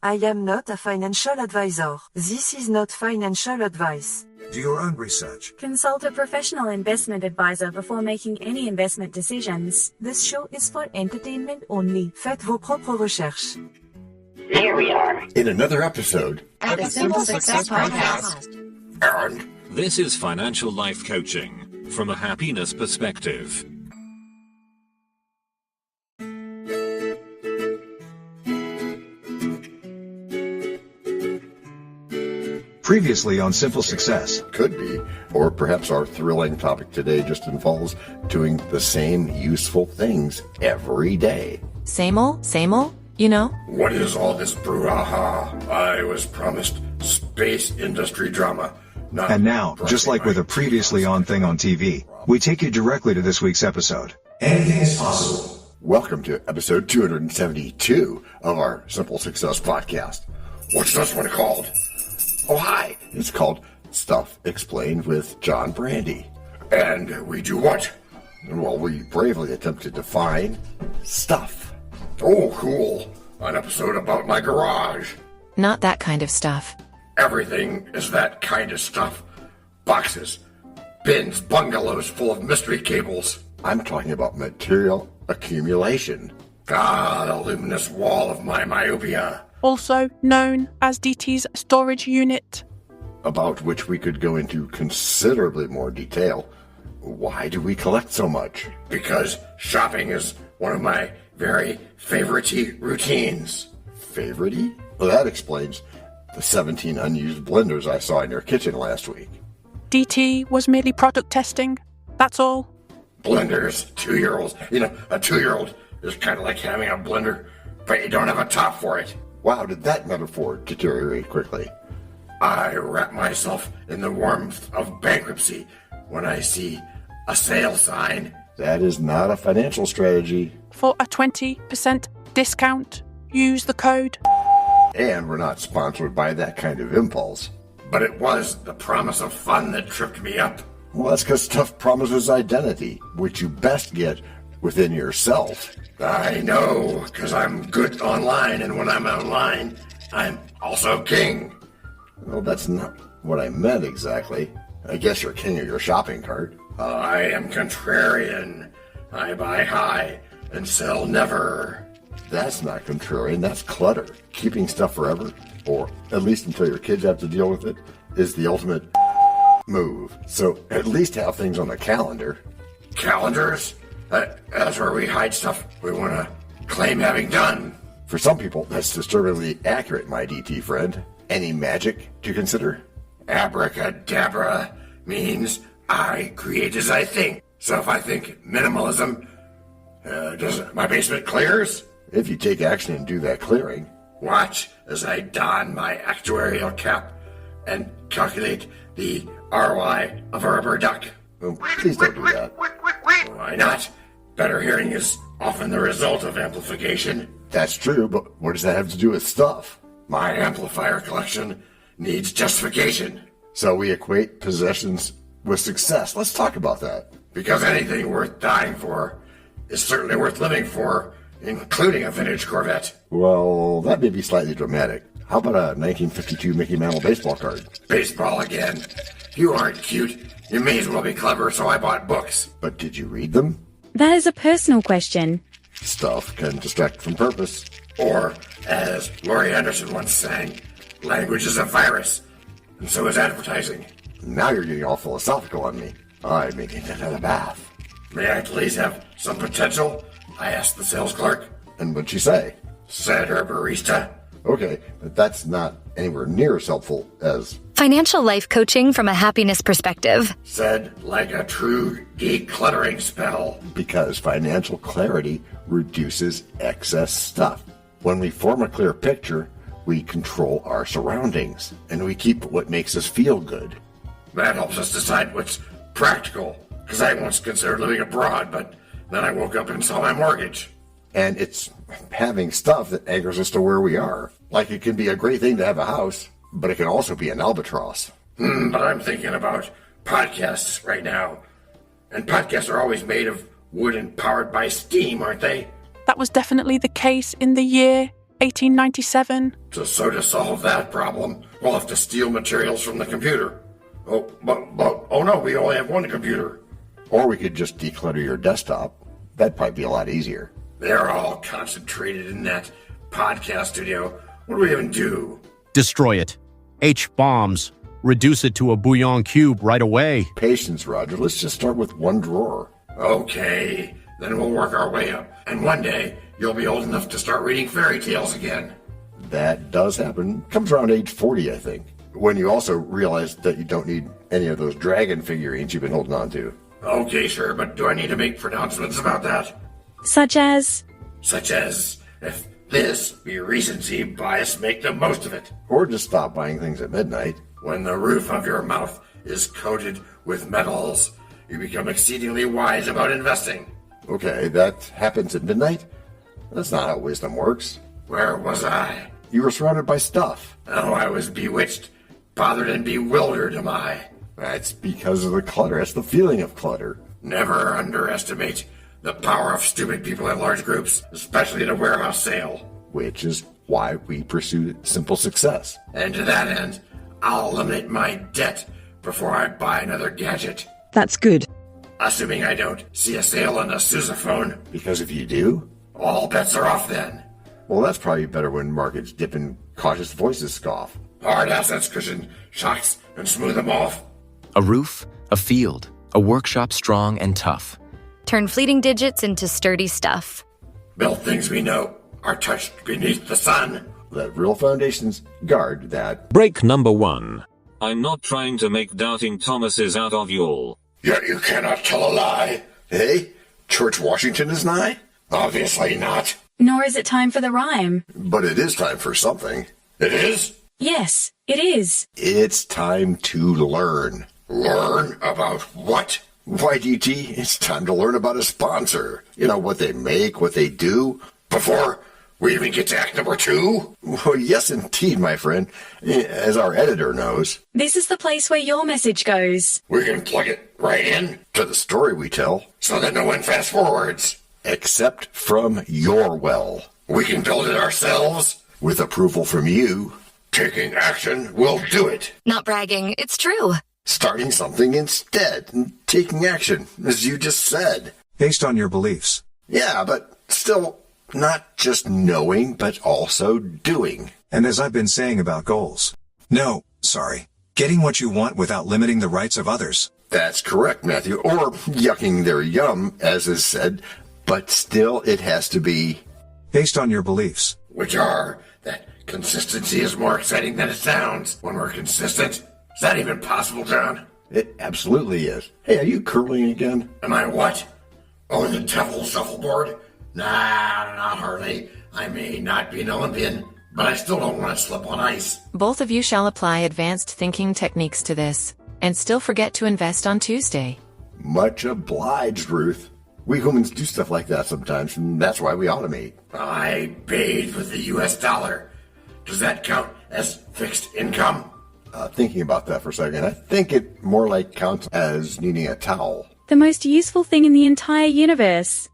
I am not a financial advisor. This is not financial advice. Do your own research. Consult a professional investment advisor before making any investment decisions. This show is for entertainment only. Faites vos propres recherches. Here we are in another episode of the Simple Success Podcast. And this is financial life coaching from a happiness perspective. Previously on Simple Success. Could be, or perhaps our thrilling topic today just involves doing the same useful things every day. Same old, you know? What is all this brouhaha? I was promised space industry drama. And now, just like with a previously on thing on TV, we take you directly to this week's episode. Anything is possible. Welcome to episode 272 of our Simple Success Podcast. What's this one called? Oh, hi. It's called Stuff Explained with John Brandy. And we do what? Well, we bravely attempt to define stuff. Oh, cool. An episode about my garage. Not that kind of stuff. Everything is that kind of stuff. Boxes, bins, bungalows full of mystery cables. I'm talking about material accumulation. The luminous wall of my myopia. Also known as DT's storage unit. About which we could go into considerably more detail. Why do we collect so much? Because shopping is one of my very favorite-y routines. Favorite-y? Well, that explains the 17 unused blenders I saw in your kitchen last week. DT was merely product testing, that's all. Blenders, 2-year-olds. You know, a 2-year-old is kind of like having a blender, but you don't have a top for it. Wow, did that metaphor deteriorate quickly? I wrap myself in the warmth of bankruptcy when I see a sale sign. That is not a financial strategy. For a 20% discount, use the code. And we're not sponsored by that kind of impulse. But it was the promise of fun that tripped me up. Well, that's because stuff promises identity, which you best get within yourself. I know, because I'm good online, and when I'm online, I'm also king. Well, that's not what I meant exactly. I guess you're king of your shopping cart. I am contrarian. I buy high and sell never. That's not contrarian, that's clutter. Keeping stuff forever, or at least until your kids have to deal with it, is the ultimate move. So at least have things on the calendar. Calendars? That's where we hide stuff we want to claim having done. For some people, that's disturbingly accurate, my DT friend. Any magic to consider? Abracadabra means I create as I think. So if I think minimalism, does my basement clears? If you take action and do that clearing, watch as I don my actuarial cap and calculate the ROI of a rubber duck. Oh, please don't do that. Why not? Better hearing is often the result of amplification. That's true, but what does that have to do with stuff? My amplifier collection needs justification. So we equate possessions with success. Let's talk about that. Because anything worth dying for is certainly worth living for, including a vintage Corvette. Well, that may be slightly dramatic. How about a 1952 Mickey Mantle baseball card? Baseball again. You aren't cute. You may as well be clever, so I bought books. But did you read them? That is a personal question. Stuff can distract from purpose. Or, as Laurie Anderson once sang, language is a virus, and so is advertising. Now you're getting all philosophical on me. I may need another bath. May I please have some potential? I asked the sales clerk. And what'd she say? Said her barista. Okay, but that's not anywhere near as helpful as financial life coaching from a happiness perspective. Said like a true decluttering spell. Because financial clarity reduces excess stuff. When we form a clear picture, we control our surroundings, and we keep what makes us feel good. That helps us decide what's practical, because I once considered living abroad, but then I woke up and saw my mortgage. And it's having stuff that anchors us to where we are. Like it can be a great thing to have a house, but it can also be an albatross. But I'm thinking about podcasts right now. And podcasts are always made of wood and powered by steam, aren't they? That was definitely the case in the year 1897. So to solve that problem, we'll have to steal materials from the computer. Oh no, we only have one computer. Or we could just declutter your desktop. That'd probably be a lot easier. They're all concentrated in that podcast studio. What do we even do? Destroy it. H-bombs. Reduce it to a bouillon cube right away. Patience, Roger. Let's just start with one drawer. Okay, then we'll work our way up. And one day, you'll be old enough to start reading fairy tales again. That does happen. Comes around age 40, I think. When you also realize that you don't need any of those dragon figurines you've been holding on to. Okay, sure, but do I need to make pronouncements about that? Such as? Such as, if this be recency bias, make the most of it. Or just stop buying things at midnight. When the roof of your mouth is coated with metals, you become exceedingly wise about investing. Okay, that happens at midnight? That's not how wisdom works. Where was I? You were surrounded by stuff. Oh, I was bewitched, bothered, and bewildered, am I? That's because of the clutter. That's the feeling of clutter. Never underestimate the power of stupid people in large groups, especially at a warehouse sale. Which is why we pursue simple success. And to that end, I'll eliminate my debt before I buy another gadget. That's good. Assuming I don't see a sale on a sousaphone. Because if you do, all bets are off then. Well, that's probably better when markets dip and cautious voices scoff. Hard assets cushion shocks and smooth them off. A roof, a field, a workshop strong and tough. Turn fleeting digits into sturdy stuff. Build things we know are touched beneath the sun. Let real foundations guard that. Break number 1. I'm not trying to make doubting Thomases out of y'all. Yet you cannot tell a lie. Hey, George Washington is nigh? Obviously not. Nor is it time for the rhyme. But it is time for something. It is? Yes, it is. It's time to learn. Learn about what? Why, DT, it's time to learn about a sponsor. You know, what they make, what they do. Before we even get to act number 2? Well, yes, indeed, my friend. As our editor knows. This is the place where your message goes. We can plug it right in to the story we tell, so that no one fast forwards. Except from your well. We can build it ourselves, with approval from you. Taking action will do it. Not bragging, it's true. Starting something instead, and taking action, as you just said. Based on your beliefs. Yeah, but still, not just knowing, but also doing. And as I've been saying about goals. No, sorry. Getting what you want without limiting the rights of others. That's correct, Matthew. Or yucking their yum, as is said. But still, it has to be... based on your beliefs. Which are that consistency is more exciting than it sounds. When we're consistent, is that even possible, John? It absolutely is. Hey, are you curling again? Am I what? Oh, the devil shuffleboard? Nah, not hardly. I may not be an Olympian, but I still don't want to slip on ice. Both of you shall apply advanced thinking techniques to this, and still forget to invest on Tuesday. Much obliged, Ruth. We humans do stuff like that sometimes, and that's why we automate. I bathe with the US dollar. Does that count as fixed income? Thinking about that for a second, I think it more like counts as needing a towel. The most useful thing in the entire universe.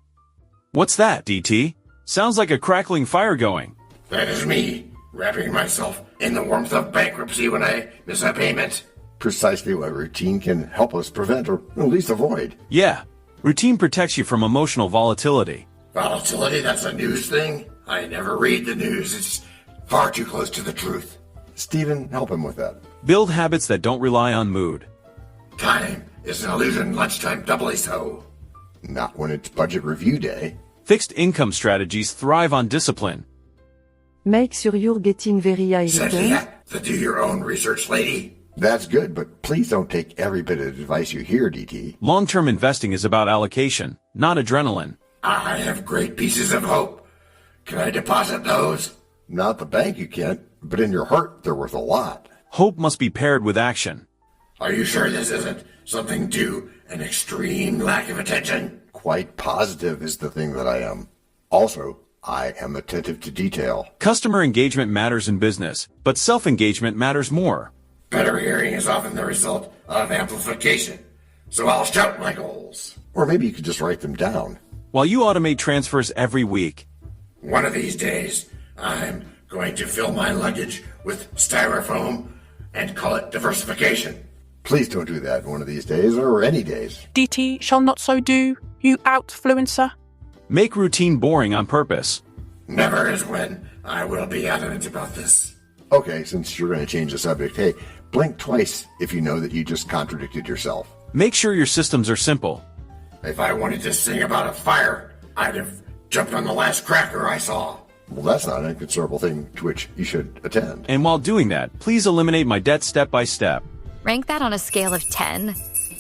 What's that, DT? Sounds like a crackling fire going. That is me, wrapping myself in the warmth of bankruptcy when I miss a payment. Precisely what routine can help us prevent or at least avoid. Yeah, routine protects you from emotional volatility. Volatility? That's a news thing? I never read the news. It's far too close to the truth. Stephen, help him with that. Build habits that don't rely on mood. Time is an illusion, lunchtime doubly so. Not when it's budget review day. Fixed income strategies thrive on discipline. Make sure you're getting very Cynthia, the do-your-own research lady. That's good, but please don't take every bit of advice you hear, DT. Long-term investing is about allocation, not adrenaline. I have great pieces of hope. Can I deposit those? Not the bank you can't, but in your heart they're worth a lot. Hope must be paired with action. Are you sure this isn't something due an extreme lack of attention? Quite positive is the thing that I am. Also, I am attentive to detail. Customer engagement matters in business, but self-engagement matters more. Better hearing is often the result of amplification. So I'll shout my goals. Or maybe you could just write them down. While you automate transfers every week. One of these days, I'm going to fill my luggage with styrofoam and call it diversification. Please don't do that one of these days, or any days. DT shall not so do, you outfluencer. Make routine boring on purpose. Never is when I will be adamant about this. Okay, since you're going to change the subject, hey, blink twice if you know that you just contradicted yourself. Make sure your systems are simple. If I wanted to sing about a fire, I'd have jumped on the last cracker I saw. Well, that's not an inconsiderable thing to which you should attend. And while doing that, please eliminate my debt step by step. Rank that on a scale of 10.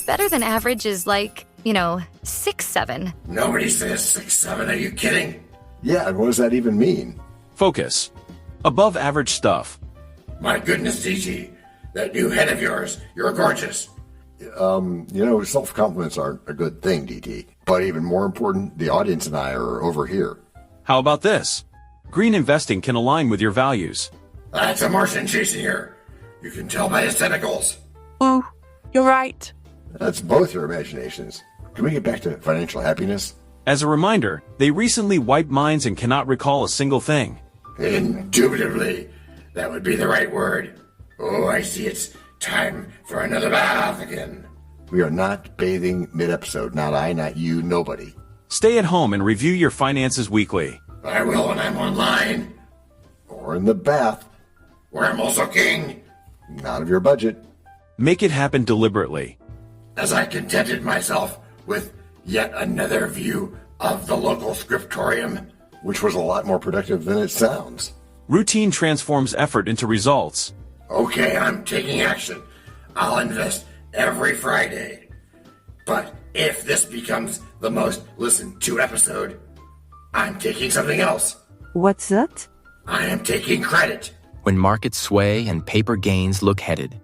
Better than average is like, 6-7. Nobody says 6-7, are you kidding? Yeah, and what does that even mean? Focus. Above average stuff. My goodness, DT, that new head of yours, you're gorgeous. Self-compliments aren't a good thing, DT. But even more important, the audience and I are over here. How about this? Green investing can align with your values. That's a Martian chasing here. You can tell by his tentacles. Oh, you're right. That's both your imaginations. Can we get back to financial happiness? As a reminder, they recently wiped minds and cannot recall a single thing. Indubitably. That would be the right word. Oh, I see it's time for another bath again. We are not bathing mid-episode. Not I, not you, nobody. Stay at home and review your finances weekly. I will when I'm online. Or in the bath. Where I'm also king. Not of your budget. Make it happen deliberately. As I contented myself with yet another view of the local scriptorium, which was a lot more productive than it sounds. Routine transforms effort into results. Okay, I'm taking action. I'll invest every Friday. But if this becomes the most listened to episode, I'm taking something else. What's that? I am taking credit. When markets sway and paper gains look headed.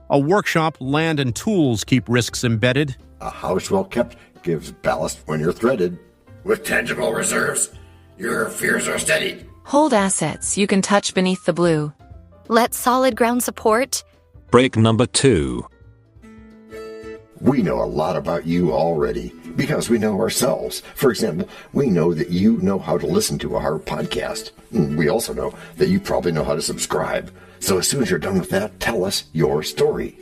A workshop, land, and tools keep risks embedded. A house well kept gives ballast when you're threaded. With tangible reserves, your fears are steadied. Hold assets you can touch beneath the blue. Let solid ground support. Break number 2. We know a lot about you already because we know ourselves. For example, we know that you know how to listen to our podcast. We also know that you probably know how to subscribe. So as soon as you're done with that, tell us your story.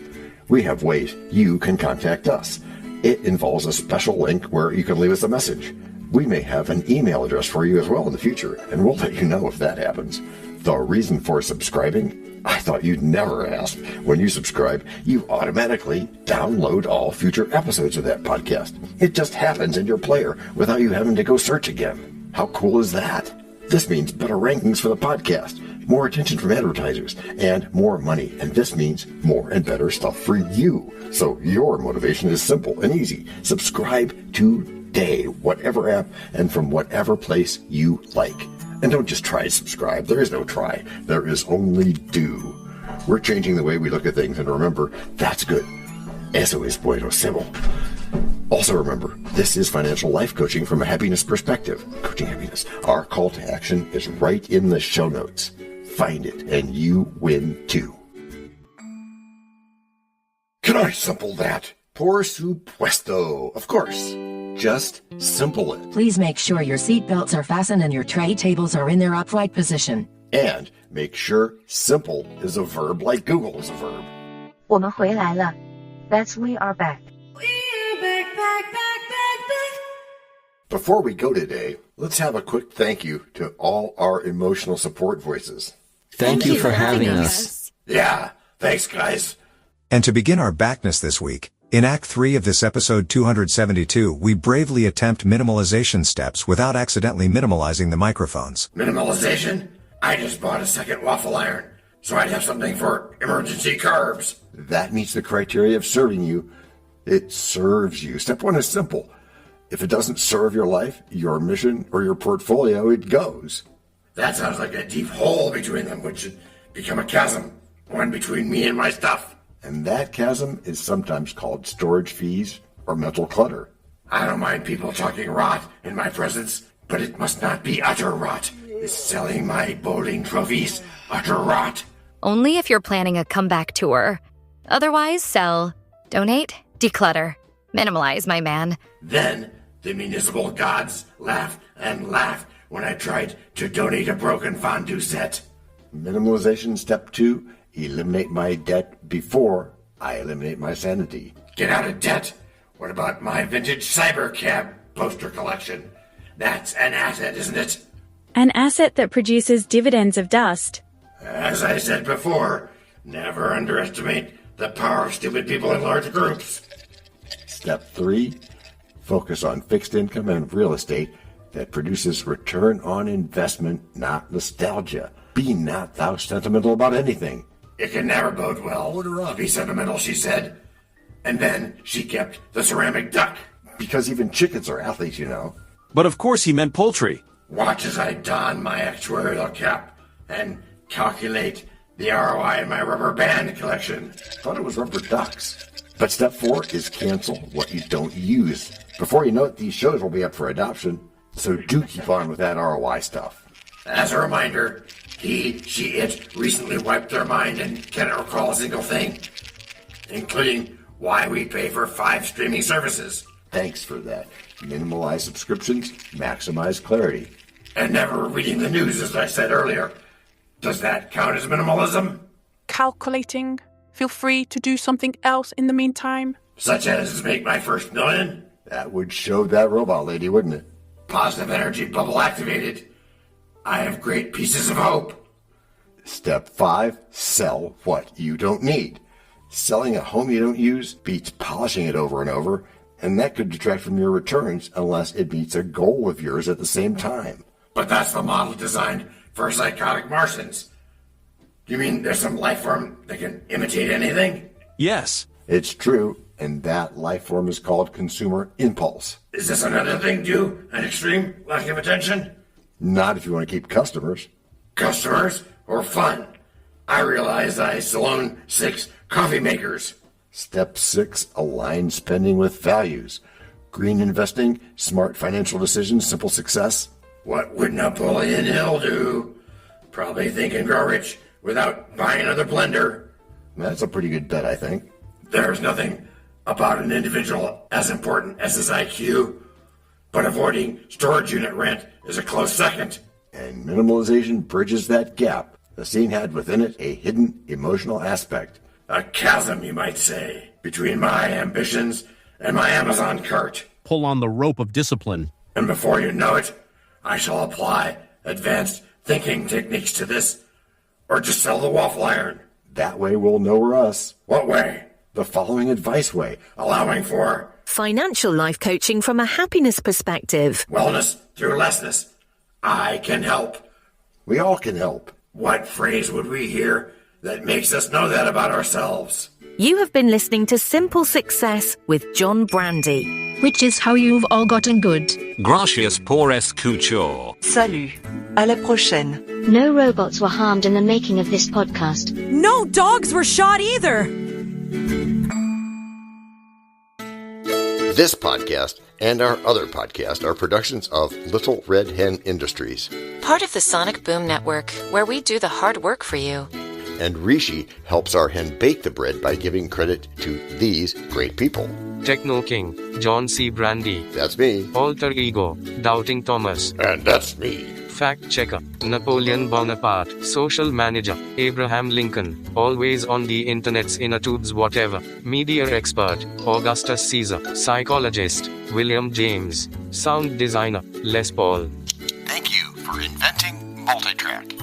We have ways you can contact us. It involves a special link where you can leave us a message. We may have an email address for you as well in the future, and we'll let you know if that happens. The reason for subscribing? I thought you'd never ask. When you subscribe, you automatically download all future episodes of that podcast. It just happens in your player without you having to go search again. How cool is that? This means better rankings for the podcast, more attention from advertisers, and more money. And this means more and better stuff for you. So your motivation is simple and easy. Subscribe today, whatever app and from whatever place you like. And don't just try to subscribe. There is no try. There is only do. We're changing the way we look at things, and remember, that's good. Eso es buenísimo. Also remember, this is financial life coaching from a happiness perspective. Coaching happiness. Our call to action is right in the show notes. Find it, and you win too. Can I simple that? Por supuesto. Of course. Just simple it. Please make sure your seatbelts are fastened and your tray tables are in their upright position. And make sure simple is a verb like Google is a verb. 我们回来了. That's we are back. Before we go today, let's have a quick thank you to all our emotional support voices. Thank you for having us. Yeah, thanks guys. And to begin our backness this week, in Act 3 of this episode 272, we bravely attempt minimalization steps without accidentally minimalizing the microphones. Minimalization? I just bought a second waffle iron, so I'd have something for emergency carbs. That meets the criteria of serving you. It serves you. Step 1 is simple. If it doesn't serve your life, your mission, or your portfolio, it goes. That sounds like a deep hole between them, which should become a chasm. One between me and my stuff. And that chasm is sometimes called storage fees or mental clutter. I don't mind people talking rot in my presence, but it must not be utter rot. Is selling my bowling trophies utter rot? Only if you're planning a comeback tour. Otherwise, sell, donate, declutter, minimalize, my man. Then the municipal gods laugh and laugh when I tried to donate a broken fondue set. Minimalization step 2, eliminate my debt before I eliminate my sanity. Get out of debt? What about my vintage cybercab poster collection? That's an asset, isn't it? An asset that produces dividends of dust. As I said before, never underestimate the power of stupid people in large groups. Step 3, focus on fixed income and real estate that produces return on investment, not nostalgia. Be not thou sentimental about anything. It can never bode well to be sentimental, she said. And then she kept the ceramic duck. Because even chickens are athletes, you know. But of course he meant poultry. Watch as I don my actuarial cap and calculate the ROI in my rubber band collection. Thought it was rubber ducks. But step 4 is cancel what you don't use. Before you know it, these shows will be up for adoption. So do keep on with that ROI stuff. As a reminder, he, she, it recently wiped their mind and cannot recall a single thing, including why we pay for 5 streaming services. Thanks for that. Minimalize subscriptions, maximize clarity. And never reading the news, as I said earlier. Does that count as minimalism? Calculating. Feel free to do something else in the meantime. Such as make my first $1 million? That would show that robot lady, wouldn't it? Positive energy bubble activated. I have great pieces of hope. Step 5, sell what you don't need. Selling a home you don't use beats polishing it over and over, and that could detract from your returns unless it meets a goal of yours at the same time. But that's the model designed for psychotic Martians. You mean there's some life form that can imitate anything? Yes. It's true, and that life form is called consumer impulse. Is this another thing due an extreme lack of attention? Not if you want to keep customers. Customers or fun? I realize I still own 6 coffee makers. Step 6, align spending with values. Green investing, smart financial decisions, simple success. What would Napoleon Hill do? Probably think and grow rich without buying another blender. That's a pretty good bet, I think. There's nothing about an individual as important as his IQ, but avoiding storage unit rent is a close second. And minimalization bridges that gap. The scene had within it a hidden emotional aspect. A chasm, you might say, between my ambitions and my Amazon cart. Pull on the rope of discipline. And before you know it, I shall apply advanced thinking techniques to this, or just sell the waffle iron. That way we'll know we're us. What way? The following advice way, allowing for financial life coaching from a happiness perspective. Wellness through lessness. I can help. We all can help. What phrase would we hear that makes us know that about ourselves? You have been listening to Simple Success with John Brandy. Which is how you've all gotten good. Gracias por escuchar. Salut. À la prochaine. No robots were harmed in the making of this podcast. No dogs were shot either. This podcast and our other podcast are productions of Little Red Hen Industries. Part of the Sonic Boom Network, where we do the hard work for you. And Rishi helps our hen bake the bread by giving credit to these great people. Techno King, John C. Brandy. That's me. Alter Ego, Doubting Thomas. And that's me. Fact Checker, Napoleon Bonaparte. Social Manager, Abraham Lincoln. Always on the internet's inner tubes whatever. Media Expert, Augustus Caesar. Psychologist, William James. Sound Designer, Les Paul. Thank you for inventing multitrack.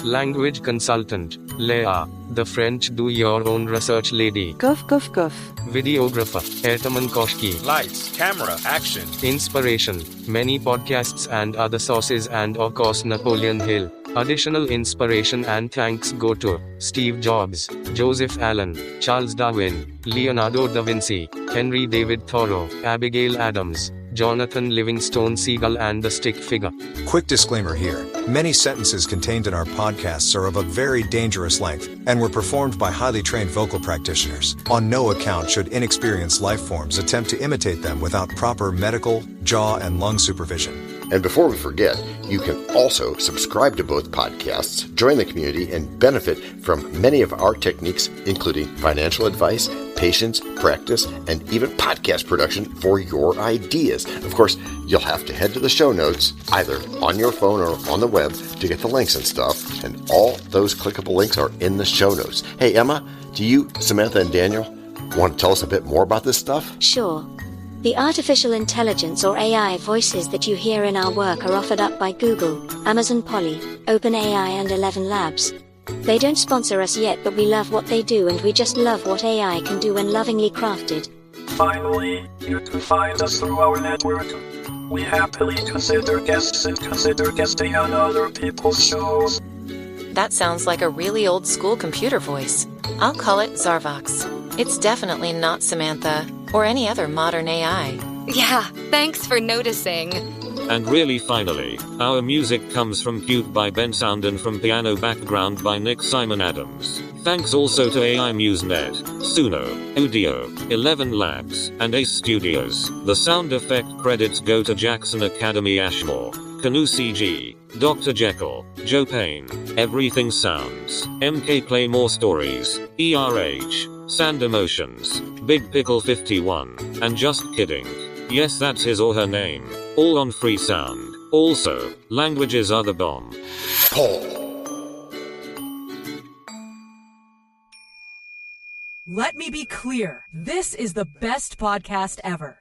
Language Consultant, Leah, the French do-your-own research lady. Cough, cough, cough. Videographer, Ertaman Koshki. Lights, camera, action. Inspiration, many podcasts and other sources and of course Napoleon Hill. Additional inspiration and thanks go to Steve Jobs, Joseph Allen, Charles Darwin, Leonardo da Vinci, Henry David Thoreau, Abigail Adams, Jonathan Livingstone Seagull and the Stick Figure. Quick disclaimer here. Many sentences contained in our podcasts are of a very dangerous length and were performed by highly trained vocal practitioners. On no account should inexperienced life forms attempt to imitate them without proper medical, jaw, and lung supervision. And before we forget, you can also subscribe to both podcasts, join the community, and benefit from many of our techniques, including financial advice, patience, practice, and even podcast production for your ideas. Of course, you'll have to head to the show notes, either on your phone or on the web, to get the links and stuff. And all those clickable links are in the show notes. Hey, Emma, do you, Samantha, and Daniel want to tell us a bit more about this stuff? Sure. The artificial intelligence or AI voices that you hear in our work are offered up by Google, Amazon Polly, OpenAI, and ElevenLabs. They don't sponsor us yet, but we love what they do, and we just love what AI can do when lovingly crafted. Finally, you can find us through our network. We happily consider guests and consider guesting on other people's shows. That sounds like a really old school computer voice. I'll call it Zarvox. It's definitely not Samantha or any other modern AI. Yeah, thanks for noticing. And really finally, our music comes from Cute by Ben Sound and from Piano Background by Nick Simon Adams. Thanks also to AI MuseNet, Suno, Udio, ElevenLabs, and Ace Studios. The sound effect credits go to Jackson Academy Ashmore, Canoe CG, Dr. Jekyll, Joe Payne, Everything Sounds, MK Play More Stories, ERH, Sand Emotions, Big Pickle 51, and Just Kidding. Yes, that's his or her name. All on free sound. Also, languages are the bomb. Let me be clear. This is the best podcast ever.